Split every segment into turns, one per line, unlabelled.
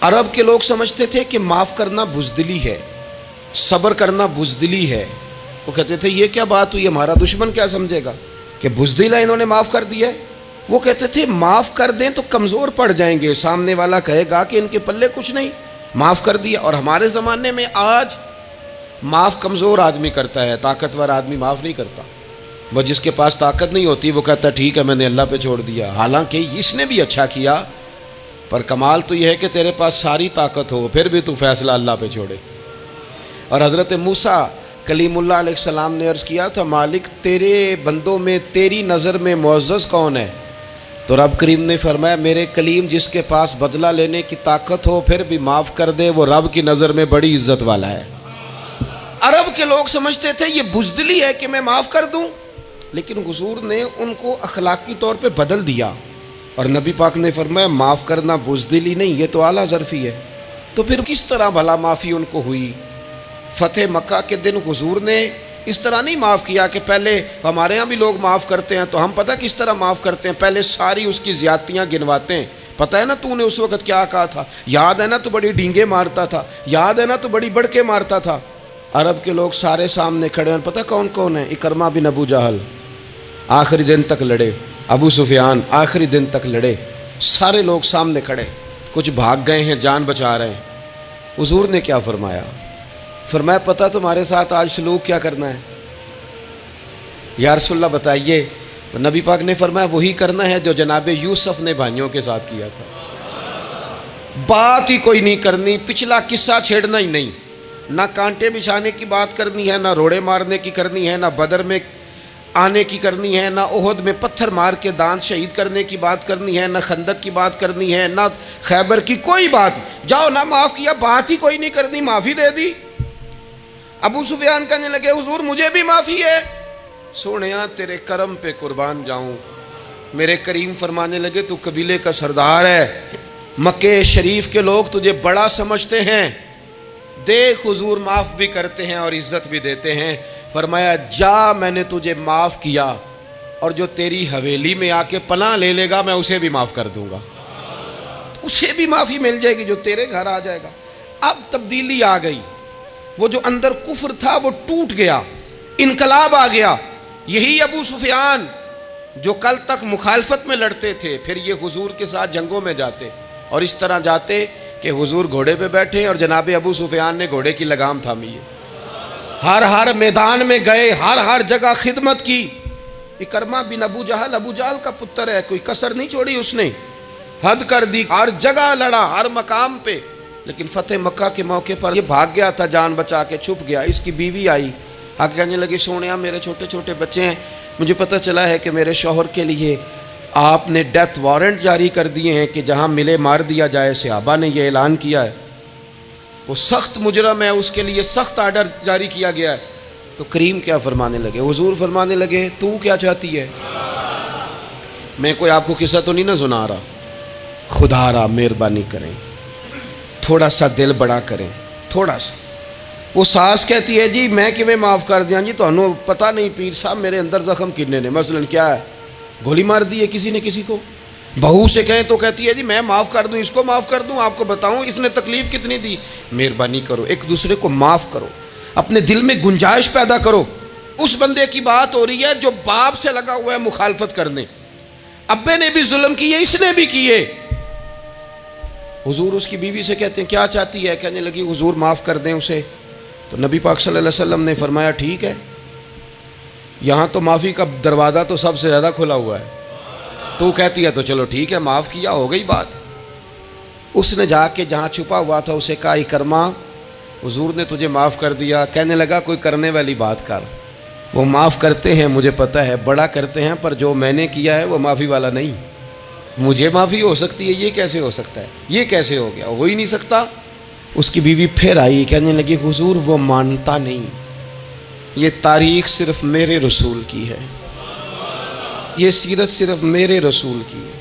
عرب کے لوگ سمجھتے تھے کہ معاف کرنا بزدلی ہے، صبر کرنا بزدلی ہے۔ وہ کہتے تھے یہ کیا بات ہوئی، ہمارا دشمن کیا سمجھے گا کہ بزدل ہے، انہوں نے معاف کر دیا ہے۔ وہ کہتے تھے معاف کر دیں تو کمزور پڑ جائیں گے، سامنے والا کہے گا کہ ان کے پلے کچھ نہیں، معاف کر دیا۔ اور ہمارے زمانے میں آج معاف کمزور آدمی کرتا ہے، طاقتور آدمی معاف نہیں کرتا۔ وہ جس کے پاس طاقت نہیں ہوتی وہ کہتا ہے ٹھیک ہے میں نے اللہ پہ چھوڑ دیا، حالانکہ اس نے بھی اچھا کیا، پر کمال تو یہ ہے کہ تیرے پاس ساری طاقت ہو پھر بھی تو فیصلہ اللہ پہ چھوڑے۔ اور حضرت موسیٰ کلیم اللہ علیہ السلام نے عرض کیا تھا مالک تیرے بندوں میں تیری نظر میں معزز کون ہے؟ تو رب کریم نے فرمایا میرے کلیم جس کے پاس بدلہ لینے کی طاقت ہو پھر بھی معاف کر دے وہ رب کی نظر میں بڑی عزت والا ہے۔ عرب کے لوگ سمجھتے تھے یہ بزدلی ہے کہ میں معاف کر دوں، لیکن حضور نے ان کو اخلاقی طور پہ بدل دیا، اور نبی پاک نے فرمایا معاف کرنا بزدلی نہیں، یہ تو اعلیٰ ظرفی ہے۔ تو پھر کس طرح بھلا معافی ان کو ہوئی؟ فتح مکہ کے دن حضور نے اس طرح نہیں معاف کیا کہ پہلے ہمارے ہاں بھی لوگ معاف کرتے ہیں تو ہم پتہ کس طرح معاف کرتے ہیں، پہلے ساری اس کی زیادتیاں گنواتے ہیں۔ پتہ ہے نا تو نے اس وقت کیا کہا تھا، یاد ہے نا تو بڑی ڈینگے مارتا تھا، یاد ہے نا تو بڑی بڑھ کے مارتا تھا۔ عرب کے لوگ سارے سامنے کھڑے ہیں، پتہ کون کون ہیں؟ اکرمہ بن ابو جہل آخری دن تک لڑے، ابو سفیان آخری دن تک لڑے، سارے لوگ سامنے کھڑے، کچھ بھاگ گئے ہیں جان بچا رہے ہیں۔ حضور نے کیا فرمایا؟ فرمایا پتہ تمہارے ساتھ آج سلوک کیا کرنا ہے؟ یا رسول اللہ بتائیے۔ تو نبی پاک نے فرمایا وہی کرنا ہے جو جناب یوسف نے بھائیوں کے ساتھ کیا تھا، بات ہی کوئی نہیں کرنی، پچھلا قصہ چھیڑنا ہی نہیں، نہ کانٹے بچھانے کی بات کرنی ہے، نہ روڑے مارنے کی کرنی ہے، نہ بدر میں آنے کی کرنی ہے، نہ احد میں پتھر مار کے دانت شہید کرنے کی بات کرنی ہے، نہ خندق کی بات کرنی ہے، نہ خیبر کی کوئی بات۔ جاؤ نہ معاف کیا، بات ہی کوئی نہیں کرنی، معافی دے دی۔ ابو سفیان کہنے لگے حضور مجھے بھی معافی ہے۔ سونیا تیرے کرم پہ قربان جاؤں۔ میرے کریم فرمانے لگے تو قبیلے کا سردار ہے، مکہ شریف کے لوگ تجھے بڑا سمجھتے ہیں، دیکھ حضور معاف بھی کرتے ہیں اور عزت بھی دیتے ہیں۔ فرمایا جا میں نے تجھے معاف کیا، اور جو تیری حویلی میں آ کے پناہ لے لے گا میں اسے بھی معاف کر دوں گا، اسے بھی معافی مل جائے گی جو تیرے گھر آ جائے گا۔ اب تبدیلی آ گئی، وہ جو اندر کفر تھا وہ ٹوٹ گیا، انقلاب آ گیا۔ یہی ابو سفیان جو کل تک مخالفت میں لڑتے تھے پھر یہ حضور کے ساتھ جنگوں میں جاتے، اور اس طرح جاتے کہ حضور گھوڑے پہ بیٹھے اور جناب ابو سفیان نے گھوڑے کی لگام تھامی ہے، ہر میدان میں گئے، ہر جگہ خدمت کی۔ اکرمہ بن ابو جہل کا پتر ہے، کوئی کسر نہیں چھوڑی اس نے، حد کر دی، ہر جگہ لڑا، ہر مقام پہ۔ لیکن فتح مکہ کے موقع پر یہ بھاگ گیا تھا، جان بچا کے چھپ گیا۔ اس کی بیوی آئی، آگے کہنے لگی سونیا میرے چھوٹے چھوٹے بچے ہیں، مجھے پتہ چلا ہے کہ میرے شوہر کے لیے آپ نے ڈیتھ وارنٹ جاری کر دیے ہیں کہ جہاں ملے مار دیا جائے، صحابہ نے یہ اعلان کیا ہے، وہ سخت مجرم ہے، اس کے لیے سخت آرڈر جاری کیا گیا ہے۔ تو کریم کیا فرمانے لگے؟ حضور فرمانے لگے تو کیا چاہتی ہے؟ میں کوئی آپ کو قصہ تو نہیں نہ سنا رہا، خدا را مہربانی کریں، تھوڑا سا دل بڑا کریں، تھوڑا سا۔ وہ ساس کہتی ہے جی میں کیویں معاف کر دیاں جی، تمہیں پتہ نہیں پیر صاحب میرے اندر زخم کنے نے، مثلاً کیا ہے، گولی مار دی ہے کسی نے کسی کو۔ بہو سے کہیں تو کہتی ہے جی میں معاف کر دوں، اس کو معاف کر دوں، آپ کو بتاؤں اس نے تکلیف کتنی دی۔ مہربانی کرو ایک دوسرے کو معاف کرو، اپنے دل میں گنجائش پیدا کرو۔ اس بندے کی بات ہو رہی ہے جو باپ سے لگا ہوا ہے مخالفت کرنے، ابے نے بھی ظلم کیے، اس نے بھی کیے۔ حضور اس کی بیوی سے کہتے ہیں کیا چاہتی ہے؟ کہنے لگی حضور معاف کر دیں اسے۔ تو نبی پاک صلی اللہ علیہ وسلم نے فرمایا ٹھیک ہے، یہاں تو معافی کا دروازہ تو سب سے زیادہ کھلا ہوا ہے، تو کہتی ہے تو چلو ٹھیک ہے معاف کیا، ہو گئی بات۔ اس نے جا کے جہاں چھپا ہوا تھا اسے کہا اکرمہ حضور نے تجھے معاف کر دیا۔ کہنے لگا کوئی کرنے والی بات کر، وہ معاف کرتے ہیں مجھے پتہ ہے، بڑا کرتے ہیں، پر جو میں نے کیا ہے وہ معافی والا نہیں۔ مجھے معافی ہو سکتی ہے، یہ کیسے ہو سکتا ہے، یہ کیسے ہو گیا، ہو ہی نہیں سکتا۔ اس کی بیوی پھر آئی، کہنے لگی حضور وہ مانتا نہیں، یہ تاریخ صرف میرے رسول کی ہے، یہ سیرت صرف میرے رسول کی ہے،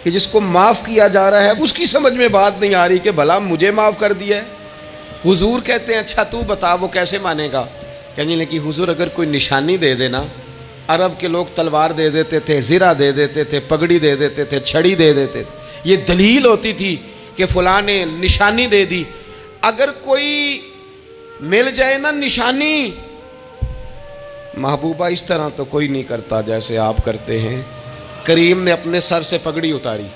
کہ جس کو معاف کیا جا رہا ہے اس کی سمجھ میں بات نہیں آ رہی کہ بھلا مجھے معاف کر دیا ہے۔ حضور کہتے ہیں اچھا تو بتا وہ کیسے مانے گا؟ کہنے لگی حضور اگر کوئی نشانی دے دینا، عرب کے لوگ تلوار دے دیتے تھے، زرہ دے دیتے تھے، پگڑی دے دیتے تھے، چھڑی دے دیتے تھے، یہ دلیل ہوتی تھی کہ فلاں نے نشانی دے دی. اگر کوئی مل جائے نا نشانی، محبوبہ اس طرح تو کوئی نہیں کرتا جیسے آپ کرتے ہیں. کریم نے اپنے سر سے پگڑی اتاری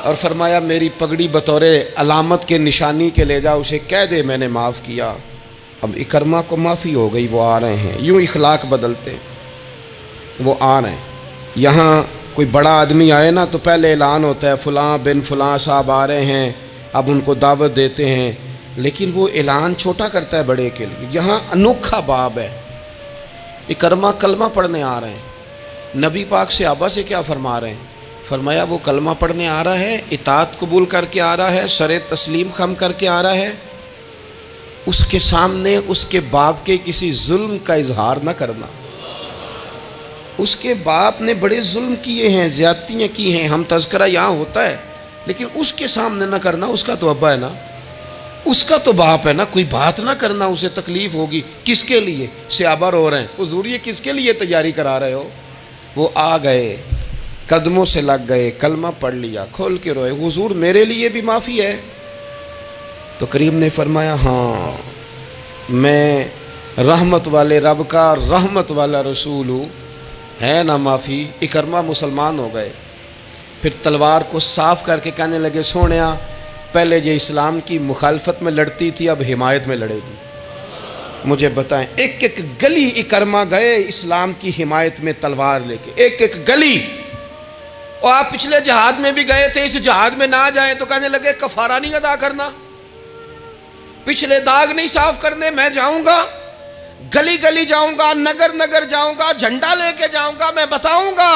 اور فرمایا میری پگڑی بطور علامت کے نشانی کے لے جا، اسے کہہ دے میں نے معاف کیا. اب اکرمہ کو معافی ہو گئی، وہ آ رہے ہیں. یوں اخلاق بدلتے ہیں، وہ آ رہے ہیں. یہاں کوئی بڑا آدمی آئے نا تو پہلے اعلان ہوتا ہے فلاں بن فلاں صاحب آ رہے ہیں، اب ان کو دعوت دیتے ہیں. لیکن وہ اعلان چھوٹا کرتا ہے بڑے کے لیے. یہاں انوکھا باب ہے. اکرمہ کلمہ پڑھنے آ رہے ہیں. نبی پاک صحابہ سے کیا فرما رہے ہیں؟ فرمایا وہ کلمہ پڑھنے آ رہا ہے، اطاعت قبول کر کے آ رہا ہے، سر تسلیم خم کر کے آ رہا ہے. اس کے سامنے اس کے باپ کے کسی ظلم کا اظہار نہ کرنا. اس کے باپ نے بڑے ظلم کیے ہیں، زیادتیاں کی ہیں، ہم تذکرہ یہاں ہوتا ہے، لیکن اس کے سامنے نہ کرنا. اس کا تو ابا ہے نا، اس کا تو باپ ہے نا. کوئی بات نہ کرنا، اسے تکلیف ہوگی. کس کے لیے؟ صحابہ رو رہے ہیں. حضور یہ کس کے لیے تیاری کرا رہے ہو؟ وہ آ گئے، قدموں سے لگ گئے، کلمہ پڑھ لیا، کھول کے روئے. حضور میرے لیے بھی معافی ہے؟ تو کریم نے فرمایا ہاں، میں رحمت والے رب کا رحمت والا رسول ہوں، ہے نا معافی. اکرمہ مسلمان ہو گئے. پھر تلوار کو صاف کر کے کہنے لگے سونیا پہلے یہ اسلام کی مخالفت میں لڑتی تھی، اب حمایت میں لڑے گی. مجھے بتائیں، ایک ایک گلی اکرمہ گئے اسلام کی حمایت میں تلوار لے کے، ایک ایک گلی. اور آپ پچھلے جہاد میں بھی گئے تھے، اس جہاد میں نہ جائیں تو کہنے لگے کفارہ نہیں ادا کرنا، پچھلے داغ نہیں صاف کرنے. میں جاؤں گا، گلی گلی جاؤں گا، نگر نگر جاؤں گا، جھنڈا لے کے جاؤں گا. میں بتاؤں گا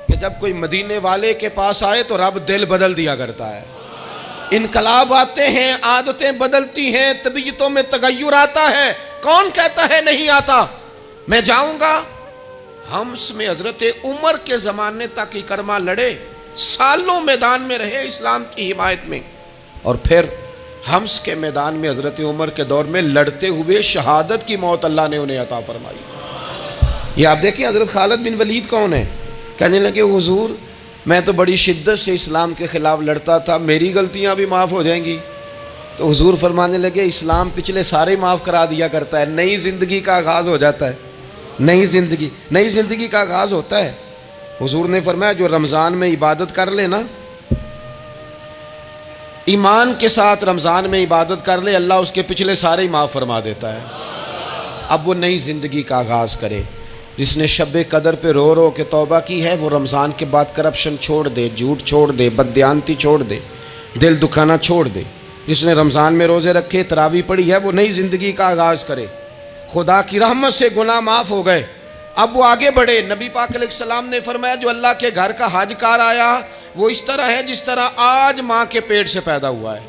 کہ جب کوئی مدینے والے کے پاس آئے تو رب دل بدل دیا کرتا ہے. انقلاب آتے ہیں، عادتیں بدلتی ہیں، طبیعتوں میں تغیر آتا ہے. کون کہتا ہے نہیں آتا؟ میں جاؤں گا. حمص میں حضرت عمر کے زمانے تک اکرمہ لڑے، سالوں میدان میں رہے اسلام کی حمایت میں. اور پھر حمص کے میدان میں حضرت عمر کے دور میں لڑتے ہوئے شہادت کی موت اللہ نے انہیں عطا فرمائی. یہ آپ دیکھیں حضرت خالد بن ولید کون ہے؟ کہنے لگے حضور میں تو بڑی شدت سے اسلام کے خلاف لڑتا تھا، میری غلطیاں بھی معاف ہو جائیں گی. تو حضور فرمانے لگے اسلام پچھلے سارے معاف کرا دیا کرتا ہے. نئی زندگی کا آغاز ہو جاتا ہے، نئی زندگی کا آغاز ہوتا ہے. حضور نے فرمایا جو رمضان میں عبادت کر لے نا، ایمان کے ساتھ رمضان میں عبادت کر لے، اللہ اس کے پچھلے سارے ہی معاف فرما دیتا ہے. اب وہ نئی زندگی کا آغاز کرے. جس نے شب قدر پہ رو رو کے توبہ کی ہے وہ رمضان کے بعد کرپشن چھوڑ دے، جھوٹ چھوڑ دے، بددیانتی چھوڑ دے، دل دکھانا چھوڑ دے. جس نے رمضان میں روزے رکھے، تراویح پڑھی ہے، وہ نئی زندگی کا آغاز کرے. خدا کی رحمت سے گناہ معاف ہو گئے، اب وہ آگے بڑھے. نبی پاک علیہ السلام نے فرمایا جو اللہ کے گھر کا حج کار آیا وہ اس طرح ہے جس طرح آج ماں کے پیٹ سے پیدا ہوا ہے.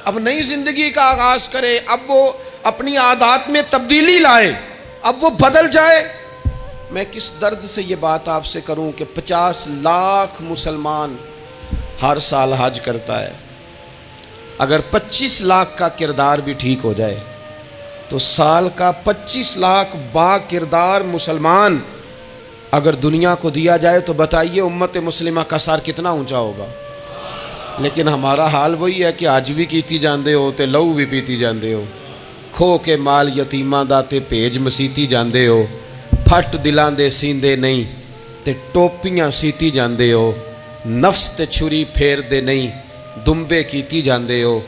اب نئی زندگی کا آغاز کرے، اب وہ اپنی عادات میں تبدیلی لائے، اب وہ بدل جائے. میں کس درد سے یہ بات آپ سے کروں کہ 50 لاکھ مسلمان ہر سال حج کرتا ہے. اگر 25 لاکھ کا کردار بھی ٹھیک ہو جائے تو سال کا 25 لاکھ با کردار مسلمان اگر دنیا کو دیا جائے تو بتائیے امت مسلمہ کا سر کتنا اونچا ہوگا. لیکن ہمارا حال وہی ہے کہ آج بھی کیتی جاندے ہو تے لہو بھی پیتی جاندے ہو، کھو کے مال یتیماں دا تے بھیج مسیتی جاندے ہو، پھٹ دلاں دے سیندے نہیں تے ٹوپیاں سیتی جاندے ہو، نفس تے چھری پھیر دے نہیں دمبے کیتی جاندے ہو،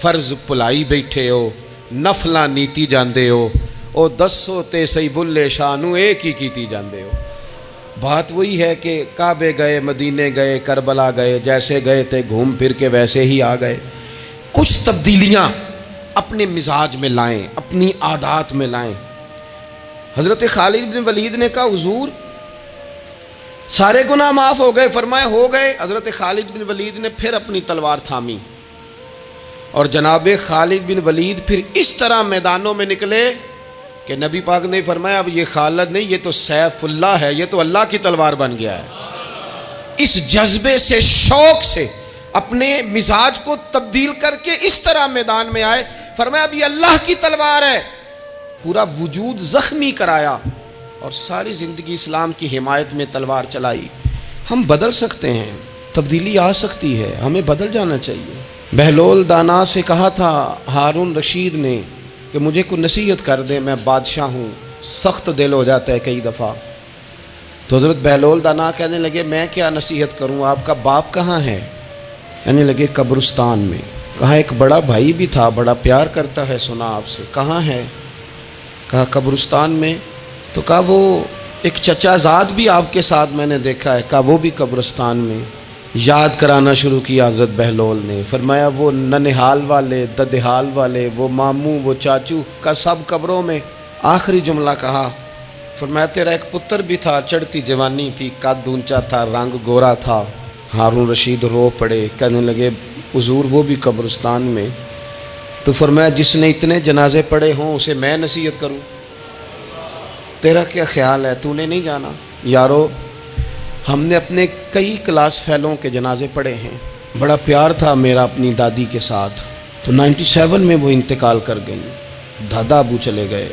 فرض پلائی بیٹھے ہو، نفلاں نیتی جاندے ہو، او دسو تے سی بلے شانو ایک ہی کیتی جاندے ہو. بات وہی ہے کہ کعبے گئے، مدینے گئے، کربلا گئے، جیسے گئے تھے گھوم پھر کے ویسے ہی آ گئے. کچھ تبدیلیاں اپنے مزاج میں لائیں، اپنی عادات میں لائیں. حضرت خالد بن ولید نے کہا حضور سارے گناہ معاف ہو گئے. فرمائے ہو گئے. حضرت خالد بن ولید نے پھر اپنی تلوار تھامی اور جناب خالد بن ولید پھر اس طرح میدانوں میں نکلے کہ نبی پاک نے فرمایا اب یہ خالد نہیں، یہ تو سیف اللہ ہے، یہ تو اللہ کی تلوار بن گیا ہے. اس جذبے سے، شوق سے اپنے مزاج کو تبدیل کر کے اس طرح میدان میں آئے. فرمایا اب یہ اللہ کی تلوار ہے. پورا وجود زخمی کرایا اور ساری زندگی اسلام کی حمایت میں تلوار چلائی. ہم بدل سکتے ہیں، تبدیلی آ سکتی ہے، ہمیں بدل جانا چاہیے۔ بہلول دانا سے کہا تھا ہارون رشید نے کہ مجھے کوئی نصیحت کر دے، میں بادشاہ ہوں، سخت دل ہو جاتا ہے کئی دفعہ۔ تو حضرت بہلول دانا کہنے لگے میں کیا نصیحت کروں، آپ کا باپ کہاں ہے؟ کہنے لگے قبرستان میں۔ کہا ایک بڑا بھائی بھی تھا، بڑا پیار کرتا ہے، سنا آپ سے، کہاں ہے؟ کہا قبرستان میں۔ تو کہا وہ ایک چچا زاد بھی آپ کے ساتھ میں نے دیکھا ہے، کہا وہ بھی قبرستان میں۔ یاد کرانا شروع کیا حضرت بہلول نے، فرمایا وہ ننہال والے، ددہال والے، وہ ماموں، وہ چاچو کا سب قبروں میں۔ آخری جملہ کہا، فرمایا تیرا ایک پتر بھی تھا، چڑھتی جوانی تھی، قد اونچا تھا، رنگ گورا تھا۔ ہارون رشید رو پڑے، کہنے لگے حضور وہ بھی قبرستان میں۔ تو فرمایا جس نے اتنے جنازے پڑھے ہوں اسے میں نصیحت کروں؟ تیرا کیا خیال ہے، تو نے نہیں جانا؟ یارو ہم نے اپنے کئی کلاس فیلوں کے جنازے پڑھے ہیں، بڑا پیار تھا میرا اپنی دادی کے ساتھ۔ تو 97 میں وہ انتقال کر گئیں، دادا ابو چلے گئے،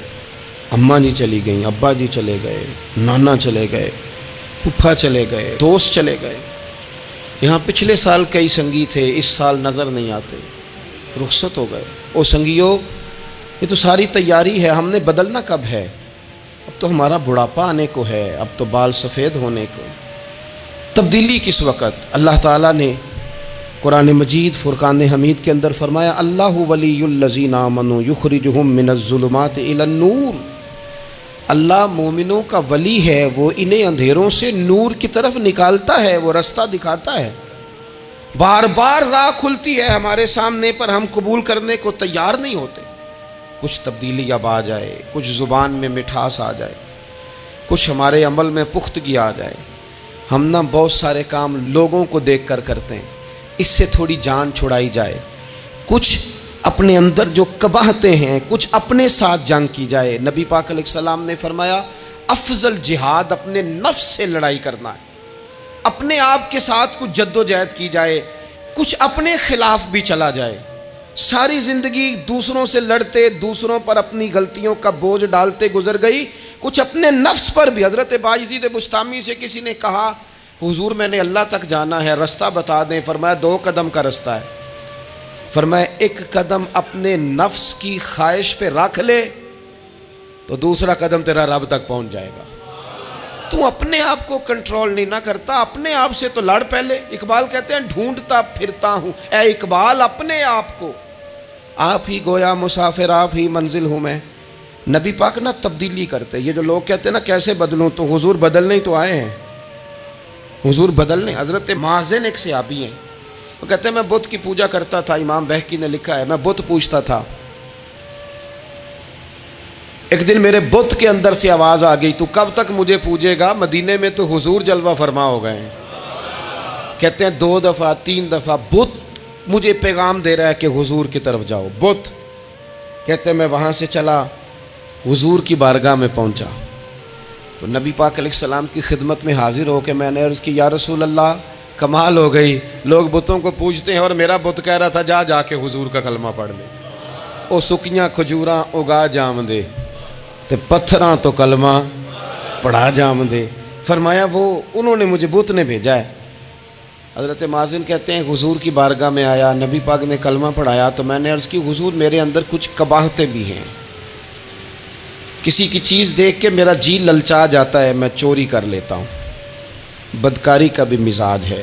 اماں جی چلی گئیں، ابا جی چلے گئے، نانا چلے گئے، پھپھا چلے گئے، دوست چلے گئے۔ یہاں پچھلے سال کئی سنگی تھے، اس سال نظر نہیں آتے، رخصت ہو گئے۔ او سنگیو یہ تو ساری تیاری ہے، ہم نے بدلنا کب ہے؟ اب تو ہمارا بڑھاپا آنے کو ہے، اب تو بال سفید ہونے کو۔ تبدیلی کس وقت؟ اللہ تعالیٰ نے قرآن مجید فرقان حمید کے اندر فرمایا اللہ ولی الذین آمنوا یخرجہم من الظلمات الی النور۔ اللہ مومنوں کا ولی ہے، وہ انہیں اندھیروں سے نور کی طرف نکالتا ہے، وہ رستہ دکھاتا ہے۔ بار بار راہ کھلتی ہے ہمارے سامنے پر ہم قبول کرنے کو تیار نہیں ہوتے۔ کچھ تبدیلی اب آ جائے، کچھ زبان میں مٹھاس آ جائے، کچھ ہمارے عمل میں پختگی آ جائے۔ ہم نہ بہت سارے کام لوگوں کو دیکھ کر کرتے ہیں، اس سے تھوڑی جان چھڑائی جائے۔ کچھ اپنے اندر جو قباہتیں ہیں، کچھ اپنے ساتھ جنگ کی جائے۔ نبی پاک علیہ السلام نے فرمایا افضل جہاد اپنے نفس سے لڑائی کرنا ہے، اپنے آپ کے ساتھ کچھ جد و جہد کی جائے، کچھ اپنے خلاف بھی چلا جائے۔ ساری زندگی دوسروں سے لڑتے، دوسروں پر اپنی غلطیوں کا بوجھ ڈالتے گزر گئی، کچھ اپنے نفس پر بھی۔ حضرت بایزید بستامی سے کسی نے کہا حضور میں نے اللہ تک جانا ہے، رستہ بتا دیں۔ فرمایا 2 قدم کا رستہ ہے۔ فرمایا 1 قدم اپنے نفس کی خواہش پہ رکھ لے تو دوسرا قدم تیرا رب تک پہنچ جائے گا۔ تو اپنے آپ کو کنٹرول نہیں نہ کرتا، اپنے آپ سے تو لڑ پہلے۔ اقبال کہتے ہیں ڈھونڈتا پھرتا ہوں اے اقبال اپنے آپ کو، آپ ہی گویا مسافر آپ ہی منزل ہوں میں۔ نبی پاک نہ تبدیلی کرتے۔ یہ جو لوگ کہتے ہیں نا کیسے بدلوں، تو حضور بدلنے ہی تو آئے ہیں، حضور بدلنے۔ حضرت مازن ایک صحابی ہیں، وہ کہتے ہیں میں بت کی پوجا کرتا تھا، امام بہقی نے لکھا ہے میں بت پوجتا تھا۔ ایک دن میرے بت کے اندر سے آواز آ گئی تو کب تک مجھے پوجے گا، مدینے میں تو حضور جلوہ فرما ہو گئے ہیں۔ کہتے ہیں 2 دفعہ 3 دفعہ بت مجھے پیغام دے رہا ہے کہ حضور کی طرف جاؤ، بت۔ کہتے ہیں میں وہاں سے چلا، حضور کی بارگاہ میں پہنچا تو نبی پاک علیہ السلام کی خدمت میں حاضر ہو کے میں نے عرض کی یا رسول اللہ کمال ہو گئی، لوگ بتوں کو پوجتے ہیں اور میرا بت کہہ رہا تھا جا کے حضور کا کلمہ پڑھ لے۔ او سکیاں کھجوراں اگا جام دے تے پتھراں تو کلمہ پڑھا جام دے۔ فرمایا وہ انہوں نے مجھے بت نے بھیجا ہے۔ حضرت مازن کہتے ہیں حضور کی بارگاہ میں آیا، نبی پاک نے کلمہ پڑھایا تو میں نے عرض کی حضور میرے اندر کچھ قباہتیں بھی ہیں، کسی کی چیز دیکھ کے میرا جی للچا جاتا ہے، میں چوری کر لیتا ہوں، بدکاری کا بھی مزاج ہے،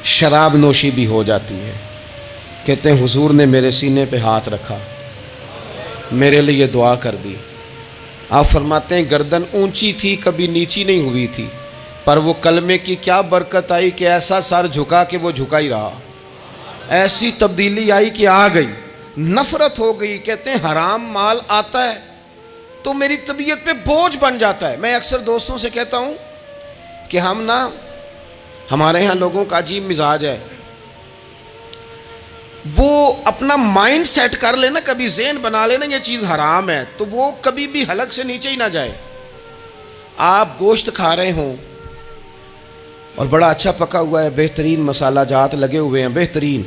شراب نوشی بھی ہو جاتی ہے۔ کہتے ہیں حضور نے میرے سینے پہ ہاتھ رکھا، میرے لیے دعا کر دی۔ آپ فرماتے ہیں گردن اونچی تھی کبھی نیچی نہیں ہوئی تھی، پر وہ کلمے کی کیا برکت آئی کہ ایسا سر جھکا کہ وہ جھکا ہی رہا، ایسی تبدیلی آئی کہ آ گئی، نفرت ہو گئی۔ کہتے ہیں حرام مال آتا ہے تو میری طبیعت پہ بوجھ بن جاتا ہے۔ میں اکثر دوستوں سے کہتا ہوں کہ ہمارے ہاں لوگوں کا عجیب مزاج ہے، وہ اپنا مائنڈ سیٹ کر لینا، کبھی ذہن بنا لینا یہ چیز حرام ہے تو وہ کبھی بھی حلق سے نیچے ہی نہ جائے۔ آپ گوشت کھا رہے ہوں اور بڑا اچھا پکا ہوا ہے، بہترین مسالہ جات لگے ہوئے ہیں، بہترین،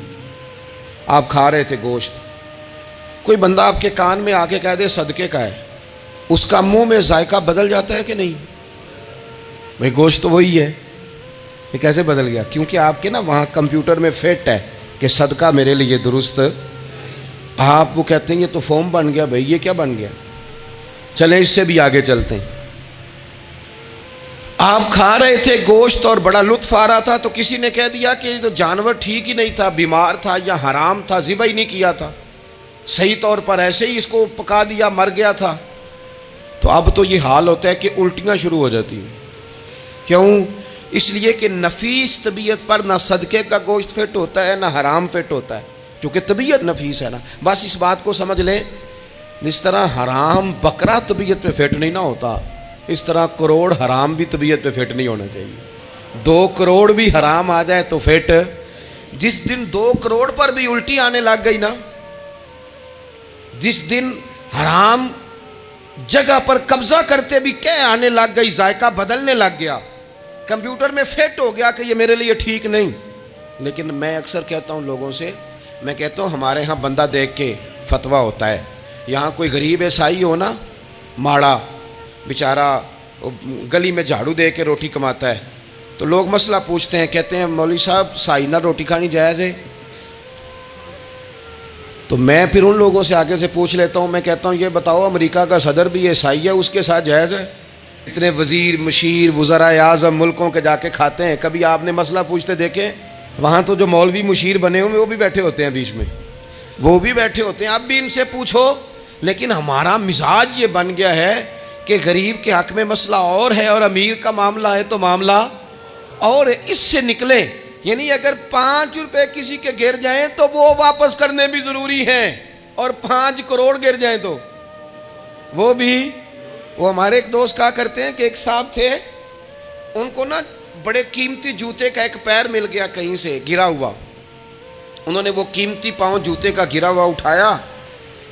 آپ کھا رہے تھے گوشت، کوئی بندہ آپ کے کان میں آ کے کہہ دے صدقے کا ہے، اس کا منہ میں ذائقہ بدل جاتا ہے کہ نہیں؟ بھئی گوشت تو وہی ہے، یہ کیسے بدل گیا؟ کیونکہ آپ کے نا وہاں کمپیوٹر میں فٹ ہے کہ صدقہ میرے لیے درست، آپ وہ کہتے ہیں یہ تو فارم بن گیا بھائی، یہ کیا بن گیا؟ چلیں اس سے بھی آگے چلتے ہیں۔ آپ کھا رہے تھے گوشت اور بڑا لطف آ رہا تھا، تو کسی نے کہہ دیا کہ یہ تو جانور ٹھیک ہی نہیں تھا، بیمار تھا یا حرام تھا، ذبح ہی نہیں کیا تھا، صحیح طور پر ایسے ہی اس کو پکا دیا، مر گیا تھا۔ تو اب تو یہ حال ہوتا ہے کہ الٹیاں شروع ہو جاتی ہیں۔ کیوں؟ اس لیے کہ نفیس طبیعت پر نہ صدقے کا گوشت فٹ ہوتا ہے نہ حرام فٹ ہوتا ہے، کیونکہ طبیعت نفیس ہے نا۔ بس اس بات کو سمجھ لیں، جس طرح حرام بکرا طبیعت پہ فٹ نہیں نہ ہوتا، اس طرح کروڑ حرام بھی طبیعت پہ فٹ نہیں ہونا چاہیے۔ 2 کروڑ بھی حرام آ جائے تو فٹ۔ جس دن 2 کروڑ پر بھی الٹی آنے لگ گئی نا، جس دن حرام جگہ پر قبضہ کرتے بھی کہہ آنے لگ گئی، ذائقہ بدلنے لگ گیا، کمپیوٹر میں فٹ ہو گیا کہ یہ میرے لیے ٹھیک نہیں۔ لیکن میں اکثر کہتا ہوں لوگوں سے، میں کہتا ہوں ہمارے ہاں بندہ دیکھ کے فتویٰ ہوتا ہے۔ یہاں کوئی غریب عیسائی ہو نا، ماڑا بیچارہ گلی میں جھاڑو دے کے روٹی کماتا ہے، تو لوگ مسئلہ پوچھتے ہیں، کہتے ہیں مولوی صاحب سائنہ روٹی کھانی جائز ہے؟ تو میں پھر ان لوگوں سے آگے سے پوچھ لیتا ہوں، میں کہتا ہوں یہ بتاؤ امریکہ کا صدر بھی عیسائی ہے، اس کے ساتھ جائز ہے؟ اتنے وزیر مشیر وزرائے اعظم ملکوں کے جا کے کھاتے ہیں، کبھی آپ نے مسئلہ پوچھتے دیکھیں؟ وہاں تو جو مولوی مشیر بنے ہوئے وہ بھی بیٹھے ہوتے ہیں بیچ میں، وہ بھی بیٹھے ہوتے ہیں، اب بھی ان سے پوچھو۔ لیکن ہمارا مزاج یہ بن گیا ہے کہ غریب کے حق میں مسئلہ اور ہے اور امیر کا معاملہ ہے تو معاملہ اور اس سے نکلیں۔ یعنی اگر 5 روپے کسی کے گر جائیں تو وہ واپس کرنے بھی ضروری ہیں، اور 5 کروڑ گر جائیں تو وہ بھی۔ وہ ہمارے ایک دوست کہا کرتے ہیں کہ ایک صاحب تھے، ان کو نا بڑے قیمتی جوتے کا ایک پیر مل گیا کہیں سے گرا ہوا، انہوں نے وہ قیمتی پاؤں جوتے کا گرا ہوا اٹھایا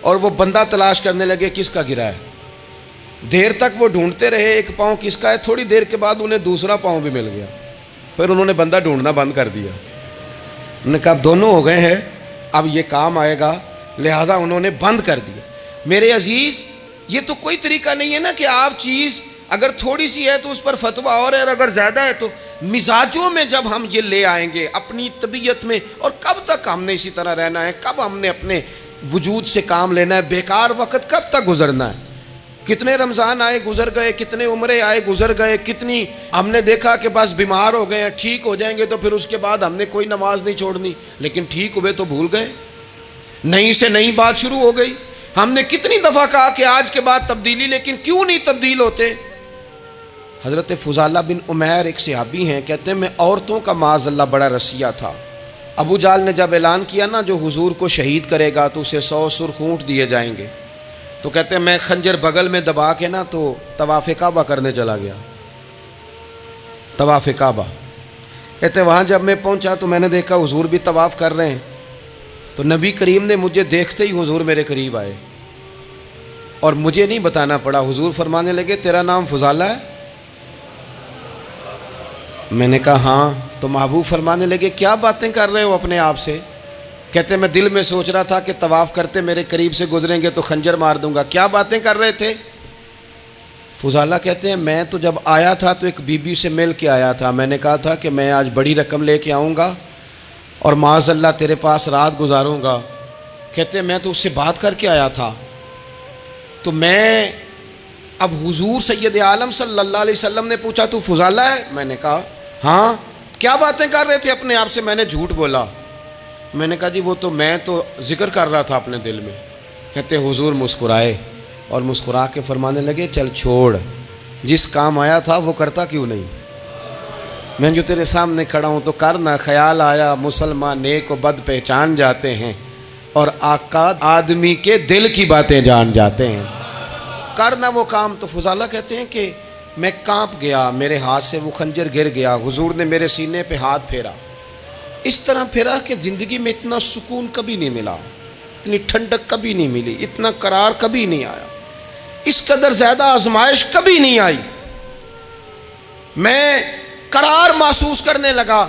اور وہ بندہ تلاش کرنے لگے کس کا گرا ہے۔ دیر تک وہ ڈھونڈتے رہے ایک پاؤں کس کا ہے، تھوڑی دیر کے بعد انہیں دوسرا پاؤں بھی مل گیا، پھر انہوں نے بندہ ڈھونڈنا بند کر دیا۔ انہوں نے کہا اب دونوں ہو گئے ہیں، اب یہ کام آئے گا، لہذا انہوں نے بند کر دیا۔ میرے عزیز، یہ تو کوئی طریقہ نہیں ہے نا کہ آپ چیز اگر تھوڑی سی ہے تو اس پر فتویٰ اور ہے، اور اگر زیادہ ہے تو مزاجوں میں جب ہم یہ لے آئیں گے اپنی طبیعت میں، اور کب تک ہم نے اسی طرح رہنا ہے؟ کب ہم نے اپنے وجود سے کام لینا ہے؟ بیکار وقت کب تک گزرنا ہے؟ کتنے رمضان آئے گزر گئے، کتنے عمرے آئے گزر گئے، کتنی ہم نے دیکھا کہ بس بیمار ہو گئے ہیں، ٹھیک ہو جائیں گے تو پھر اس کے بعد ہم نے کوئی نماز نہیں چھوڑنی، لیکن ٹھیک ہوئے تو بھول گئے، نئی سے نئی بات شروع ہو گئی۔ ہم نے کتنی دفعہ کہا کہ آج کے بعد تبدیلی، لیکن کیوں نہیں تبدیل ہوتے؟ حضرت فضالہ بن عمیر ایک صحابی ہیں، کہتے ہیں میں عورتوں کا معاذ اللہ بڑا رسیہ تھا۔ ابو جہل نے جب اعلان کیا نا جو حضور کو شہید کرے گا تو اسے 100 سرخ اونٹ دیے جائیں گے، تو کہتے ہیں میں خنجر بغل میں دبا کے نا تو طواف کعبہ کرنے چلا گیا، طواف کعبہ۔ کہتے ہیں وہاں جب میں پہنچا تو میں نے دیکھا حضور بھی طواف کر رہے ہیں، تو نبی کریم نے مجھے دیکھتے ہی حضور میرے قریب آئے، اور مجھے نہیں بتانا پڑا، حضور فرمانے لگے تیرا نام فضالہ ہے؟ میں نے کہا ہاں۔ تو محبوب فرمانے لگے کیا باتیں کر رہے ہو اپنے آپ سے؟ کہتے میں دل میں سوچ رہا تھا کہ طواف کرتے میرے قریب سے گزریں گے تو خنجر مار دوں گا۔ کیا باتیں کر رہے تھے؟ فضالہ کہتے ہیں میں تو جب آیا تھا تو ایک بی بی سے مل کے آیا تھا، میں نے کہا تھا کہ میں آج بڑی رقم لے کے آؤں گا اور معاذ اللہ تیرے پاس رات گزاروں گا۔ کہتے ہیں میں تو اس سے بات کر کے آیا تھا، تو میں اب حضور سید عالم صلی اللہ علیہ وسلم نے پوچھا تو فضالہ ہے؟ میں نے کہا ہاں۔ کیا باتیں کر رہے تھے اپنے آپ سے؟ میں نے جھوٹ بولا۔ میں نے کہا جی وہ تو میں تو ذکر کر رہا تھا اپنے دل میں۔ کہتے حضور مسکرائے اور مسکرا کے فرمانے لگے چل چھوڑ، جس کام آیا تھا وہ کرتا کیوں نہیں؟ میں جو تیرے سامنے کھڑا ہوں تو کرنا، خیال آیا مسلمان نیک و بد پہچان جاتے ہیں اور آقا آدمی کے دل کی باتیں جان جاتے ہیں، کرنا وہ کام۔ تو فضالہ کہتے ہیں کہ میں کانپ گیا، میرے ہاتھ سے وہ خنجر گر گیا، حضور نے میرے سینے پہ ہاتھ پھیرا، اس طرح پھیرا کہ زندگی میں اتنا سکون کبھی نہیں ملا، اتنی ٹھنڈک کبھی نہیں ملی، اتنا قرار کبھی نہیں آیا، اس قدر زیادہ آزمائش کبھی نہیں آئی۔ میں قرار محسوس کرنے لگا۔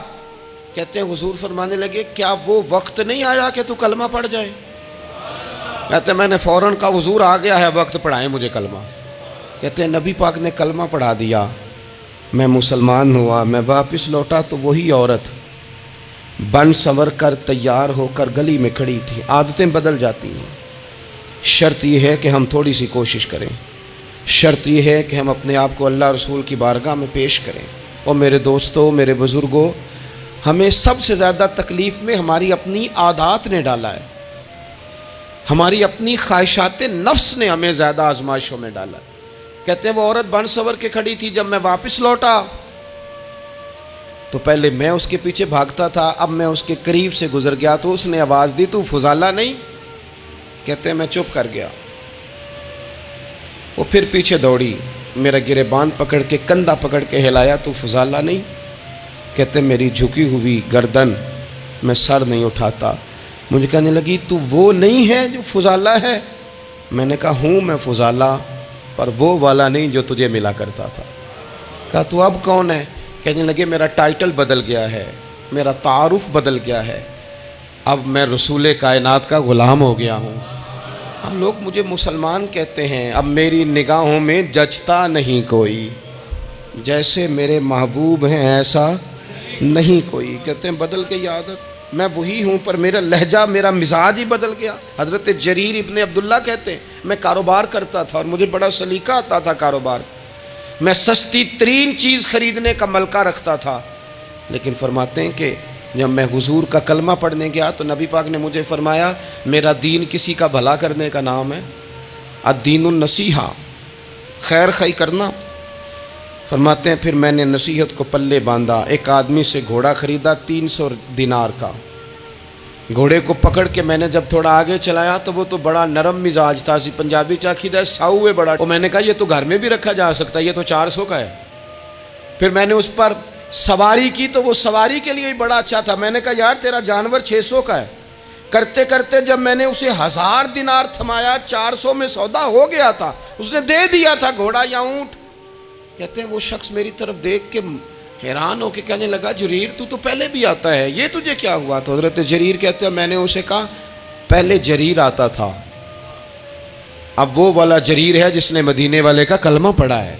کہتے ہیں حضور فرمانے لگے کیا وہ وقت نہیں آیا کہ تو کلمہ پڑھ جائے؟ کہتے ہیں میں نے فوراً کہا حضور آ گیا ہے وقت، پڑھائیں مجھے کلمہ۔ کہتے ہیں نبی پاک نے کلمہ پڑھا دیا، میں مسلمان ہوا، میں واپس لوٹا تو وہی عورت بن سنور کر تیار ہو کر گلی میں کھڑی تھی۔ عادتیں بدل جاتی ہیں، شرط یہ ہے کہ ہم تھوڑی سی کوشش کریں، شرط یہ ہے کہ ہم اپنے آپ کو اللہ رسول کی بارگاہ میں پیش کریں۔ اور میرے دوستوں، میرے بزرگوں، ہمیں سب سے زیادہ تکلیف میں ہماری اپنی عادات نے ڈالا ہے، ہماری اپنی خواہشات نفس نے ہمیں زیادہ آزمائشوں میں ڈالا ہے۔ کہتے ہیں وہ عورت بن سنور کے کھڑی تھی، جب میں واپس لوٹا تو پہلے میں اس کے پیچھے بھاگتا تھا، اب میں اس کے قریب سے گزر گیا تو اس نے آواز دی، تو فضالہ نہیں؟ کہتے ہیں میں چپ کر گیا۔ وہ پھر پیچھے دوڑی، میرا گریبان پکڑ کے کندھا پکڑ کے ہلایا، تو فضالہ نہیں؟ کہتے ہیں میری جھکی ہوئی گردن، میں سر نہیں اٹھاتا۔ مجھے کہنے لگی تو وہ نہیں ہے جو فضالہ ہے؟ میں نے کہا ہوں میں فضالہ، پر وہ والا نہیں جو تجھے ملا کرتا تھا۔ کہا تو اب کون ہے؟ کہنے لگے میرا ٹائٹل بدل گیا ہے، میرا تعارف بدل گیا ہے، اب میں رسول کائنات کا غلام ہو گیا ہوں۔ اب لوگ مجھے مسلمان کہتے ہیں، اب میری نگاہوں میں جچتا نہیں کوئی، جیسے میرے محبوب ہیں ایسا نہیں کوئی۔ کہتے ہیں بدل گئی عادت، میں وہی ہوں پر میرا لہجہ، میرا مزاج ہی بدل گیا۔ حضرت جریر ابن عبداللہ کہتے ہیں میں کاروبار کرتا تھا اور مجھے بڑا سلیقہ آتا تھا کاروبار، میں سستی ترین چیز خریدنے کا ملکہ رکھتا تھا، لیکن فرماتے ہیں کہ جب میں حضور کا کلمہ پڑھنے گیا تو نبی پاک نے مجھے فرمایا میرا دین کسی کا بھلا کرنے کا نام ہے، الدین النصیحہ، خیر خی کرنا۔ فرماتے ہیں پھر میں نے نصیحت کو پلے باندھا، ایک آدمی سے گھوڑا خریدا 300 دینار کا، گھوڑے کو پکڑ کے میں نے جب تھوڑا آگے چلایا تو وہ تو بڑا نرم مزاج تھا، سی پنجابی چاکیدہ ساؤ ہے بڑا، اور میں نے کہا یہ تو گھر میں بھی رکھا جا سکتا ہے، یہ تو 400 کا ہے۔ پھر میں نے اس پر سواری کی تو وہ سواری کے لیے ہی بڑا اچھا تھا، میں نے کہا یار تیرا جانور 600 کا ہے۔ کرتے کرتے جب میں نے اسے 1000 دینار تھمایا، 400 میں سودا ہو گیا تھا، اس نے دے دیا تھا گھوڑا یا اونٹ۔ کہتے ہیں وہ شخص میری طرف دیکھ کے حیران ہو کے کہنے لگا جریر تو پہلے بھی آتا ہے، یہ تجھے کیا ہوا؟ تو حضرت جریر کہتے ہیں میں نے اسے کہا پہلے جریر آتا تھا، اب وہ والا جریر ہے جس نے مدینے والے کا کلمہ پڑھا ہے۔